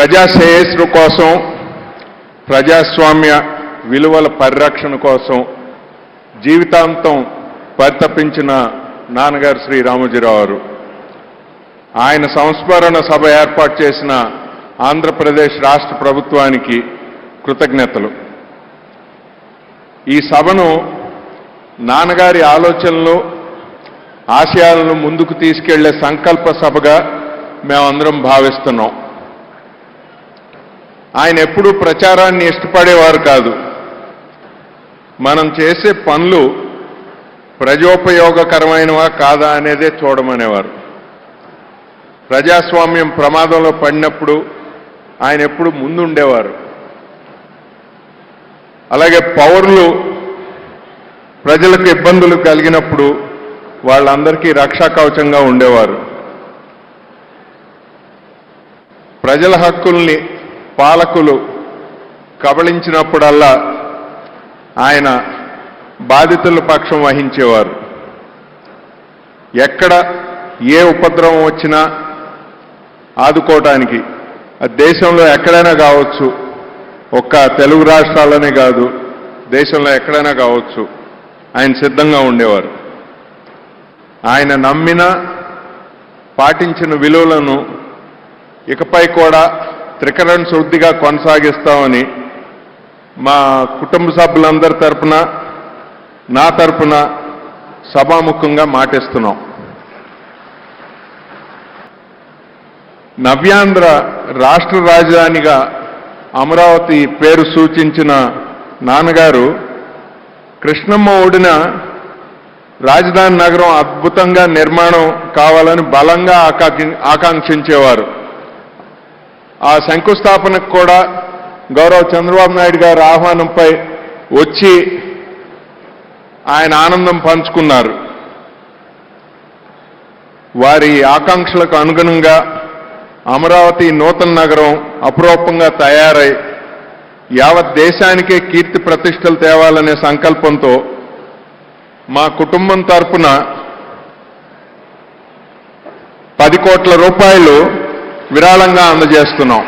ప్రజా శ్రేయస్సు కోసం, ప్రజాస్వామ్య విలువల పరిరక్షణ కోసం జీవితాంతం పరితపించిన నాన్నగారు శ్రీ రామోజీరావు గారు. ఆయన సంస్మరణ సభ ఏర్పాటు చేసిన ఆంధ్రప్రదేశ్ రాష్ట్ర ప్రభుత్వానికి కృతజ్ఞతలు. ఈ సభను నాన్నగారి ఆలోచనలు, ఆశయాలను ముందుకు తీసుకెళ్లే సంకల్ప సభగా మేమందరం భావిస్తున్నాం. ఆయన ఎప్పుడూ ప్రచారాన్ని ఇష్టపడేవారు కాదు. మనం చేసే పనులు ప్రజోపయోగకరమైనవా కాదా అనేదే చూడమనేవారు. ప్రజాస్వామ్యం ప్రమాదంలో పడినప్పుడు ఆయన ఎప్పుడు ముందుండేవారు. అలాగే పౌరులు ప్రజలకు ఇబ్బందులు కలిగినప్పుడు వాళ్ళందరికీ రక్షా కవచంగా ఉండేవారు. ప్రజల హక్కుల్ని పాలకులు కబళించినప్పుడల్లా ఆయన బాధితుల పక్షం వహించేవారు. ఎక్కడ ఏ ఉపద్రవం వచ్చినా ఆదుకోవటానికి దేశంలో ఎక్కడైనా కావచ్చు, ఒక్క తెలుగు రాష్ట్రాలనే కాదు, దేశంలో ఎక్కడైనా కావచ్చు, ఆయన సిద్ధంగా ఉండేవారు. ఆయన నమ్మిన, పాటించిన విలువలను ఇకపై కూడా త్రికరణ శుద్ధిగా కొనసాగిస్తామని మా కుటుంబ సభ్యులందరి తరపున, నా తరపున సభాముఖంగా మాటిస్తున్నాం. నవ్యాంధ్ర రాష్ట్ర రాజధానిగా అమరావతి పేరు సూచించిన నాన్నగారు కృష్ణమ్మ ఒడిన రాజధాని నగరం అద్భుతంగా నిర్మాణం కావాలని బలంగా ఆకాంక్షించేవారు. ఆ శంకుస్థాపనకు కూడా గౌరవ చంద్రబాబు నాయుడు గారి ఆహ్వానంపై వచ్చి ఆయన ఆనందం పంచుకున్నారు. వారి ఆకాంక్షలకు అనుగుణంగా అమరావతి నూతన నగరం అపురూపంగా తయారై యావత్ దేశానికే కీర్తి ప్రతిష్టలు తేవాలనే సంకల్పంతో మా కుటుంబం తరపున 10 కోట్ల రూపాయలు విరాళంగా అందజేస్తున్నాం.